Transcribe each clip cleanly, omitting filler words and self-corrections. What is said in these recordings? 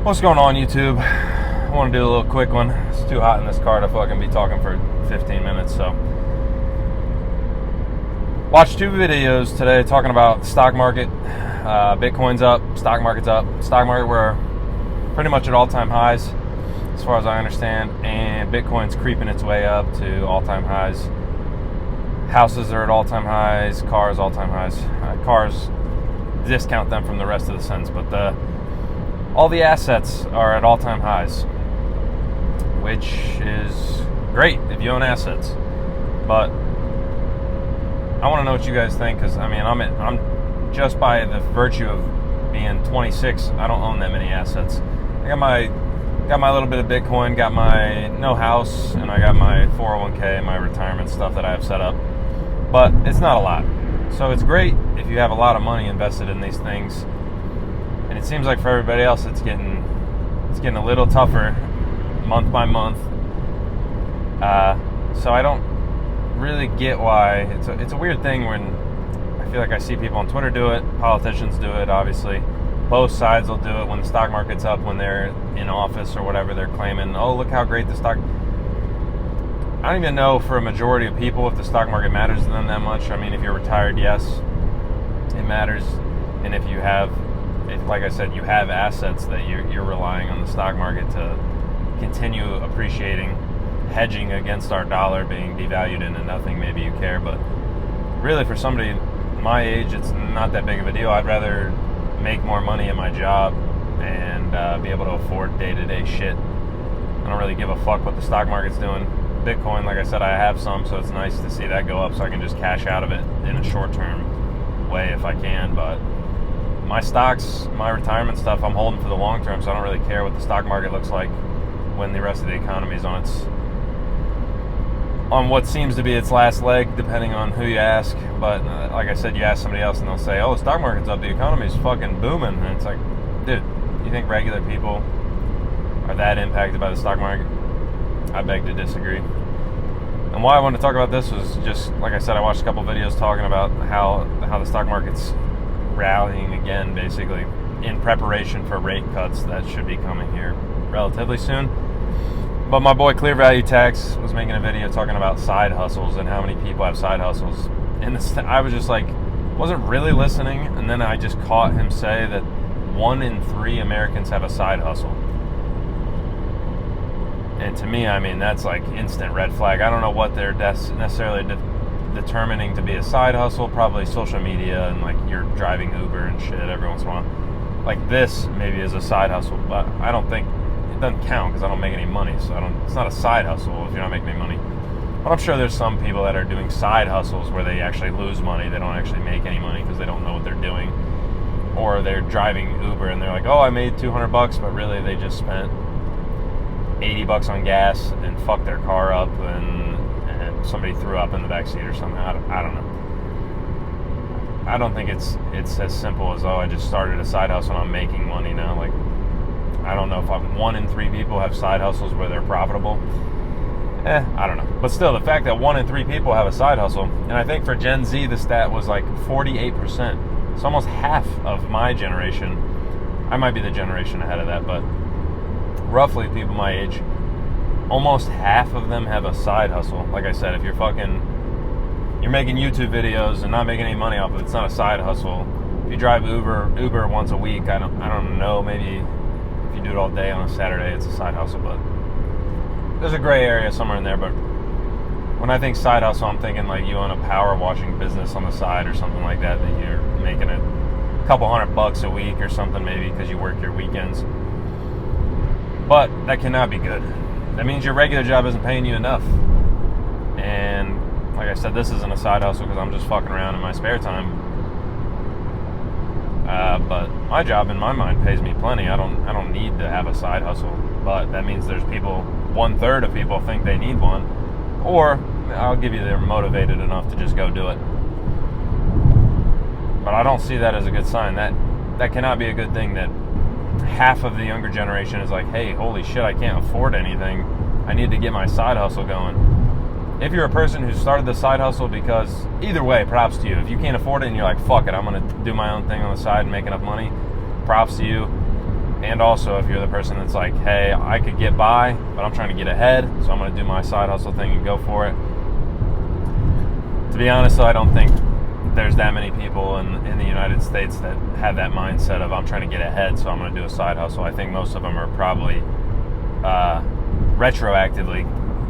What's going on, YouTube? I want to do a little quick one. It's too hot in this car to fucking be talking for 15 minutes, so. Watched two videos today talking about the stock market. Bitcoin's up, stock market's up. Stock market, we're pretty much at all-time highs, as far as I understand, and Bitcoin's creeping its way up to all-time highs. Houses are at all-time highs, cars all-time highs. Cars, discount them from the rest of the sentence, but all the assets are at all-time highs, which is great if you own assets. But I want to know what you guys think, because I mean, I'm just by the virtue of being 26, I don't own that many assets. I got my little bit of Bitcoin, got my no house, and I got my 401k, my retirement stuff that I have set up. But it's not a lot, so it's great if you have a lot of money invested in these things. And it seems like for everybody else, it's getting a little tougher month by month. So I don't really get why. It's a weird thing when I feel like I see people on Twitter do it, politicians do it, obviously. Both sides will do it when the stock market's up, when they're in office or whatever. They're claiming, oh, look how great the stock. I don't even know for a majority of people if the stock market matters to them that much. I mean, if you're retired, yes, it matters. And if you have, like I said, you have assets that you're relying on the stock market to continue appreciating, hedging against our dollar being devalued into nothing, maybe you care. But really, for somebody my age, it's not that big of a deal. I'd rather make more money at my job and be able to afford day-to-day shit. I don't really give a fuck what the stock market's doing. Bitcoin, like I said, I have some, so it's nice to see that go up so I can just cash out of it in a short-term way if I can. But my stocks, my retirement stuff, I'm holding for the long term, so I don't really care what the stock market looks like when the rest of the economy is on what seems to be its last leg, depending on who you ask. But like I said, you ask somebody else and they'll say, oh, the stock market's up, the economy's fucking booming. And it's like, dude, you think regular people are that impacted by the stock market? I beg to disagree. And why I wanted to talk about this was just, like I said, I watched a couple videos talking about how the stock market's rallying again, basically, in preparation for rate cuts that should be coming here relatively soon. But my boy Clear Value Tax was making a video talking about side hustles and how many people have side hustles. And I was just like, wasn't really listening, and then I just caught him say that 1 in 3 Americans have a side hustle. And to me, I mean, that's like instant red flag. I don't know what they're necessarily determining to be a side hustle. Probably social media and like you're driving Uber and shit every once in a while. Like this maybe is a side hustle, but I don't think it doesn't count because I don't make any money. So it's not a side hustle if you're not making any money. But I'm sure there's some people that are doing side hustles where they actually lose money. They don't actually make any money because they don't know what they're doing. Or they're driving Uber and they're like, oh, I made $200, but really they just spent $80 on gas and fucked their car up and somebody threw up in the back seat or something. I don't know. I don't think it's as simple as, oh, I just started a side hustle and I'm making money now. Like, I don't know if 1 in 3 people have side hustles where they're profitable. I don't know. But still, the fact that 1 in 3 people have a side hustle, and I think for Gen Z the stat was like 48%. It's almost half of my generation. I might be the generation ahead of that, but roughly people my age, almost half of them have a side hustle. Like I said, if you're making YouTube videos and not making any money off of it, it's not a side hustle. If you drive Uber once a week, I don't know, maybe if you do it all day on a Saturday, it's a side hustle, but there's a gray area somewhere in there. But when I think side hustle, I'm thinking like you own a power washing business on the side or something like that you're making a couple $100 a week or something, maybe because you work your weekends. But that cannot be good. That means your regular job isn't paying you enough. And like I said, this isn't a side hustle because I'm just fucking around in my spare time. But my job, in my mind, pays me plenty. I don't need to have a side hustle. But that means there's people, 1/3 of people think they need one. Or I'll give you they're motivated enough to just go do it. But I don't see that as a good sign. That cannot be a good thing that half of the younger generation is like, hey, holy shit, I can't afford anything. I need to get my side hustle going. If you're a person who started the side hustle because, either way, props to you. If you can't afford it and you're like, fuck it, I'm going to do my own thing on the side and make enough money, props to you. And also, if you're the person that's like, hey, I could get by, but I'm trying to get ahead, so I'm going to do my side hustle thing and go for it. To be honest, though, I don't think there's that many people in the United States that have that mindset of I'm trying to get ahead, so I'm going to do a side hustle. I think most of them are probably retroactively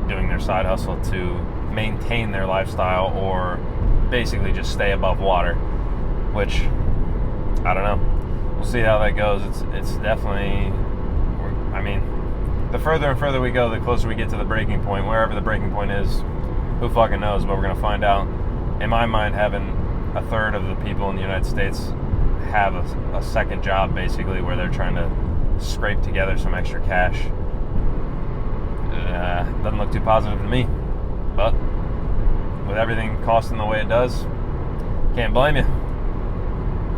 doing their side hustle to maintain their lifestyle or basically just stay above water, which, I don't know. We'll see how that goes. It's definitely, I mean, the further and further we go, the closer we get to the breaking point. Wherever the breaking point is, who fucking knows, but we're going to find out. In my mind, having a third of the people in the United States have a second job, basically, where they're trying to scrape together some extra cash, doesn't look too positive to me. But with everything costing the way it does, can't blame you.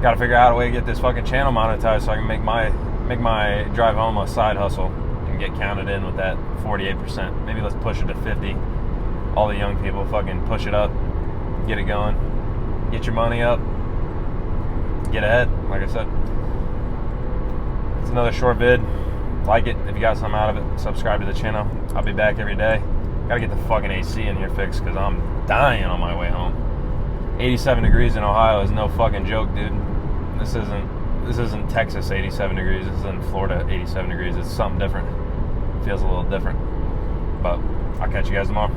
Got to figure out a way to get this fucking channel monetized so I can make my drive home a side hustle and get counted in with that 48%. Maybe let's push it to 50. All the young people, fucking push it up, get it going, get your money up, get ahead. Like I said, it's another short vid. Like it if you got something out of it. Subscribe to the channel. I'll be back every day. Gotta get the fucking AC in here fixed because I'm dying on my way home. 87 degrees in Ohio is no fucking joke, dude. This isn't Texas 87 degrees. This isn't Florida 87 degrees. It's something different. It feels a little different. But I'll catch you guys tomorrow.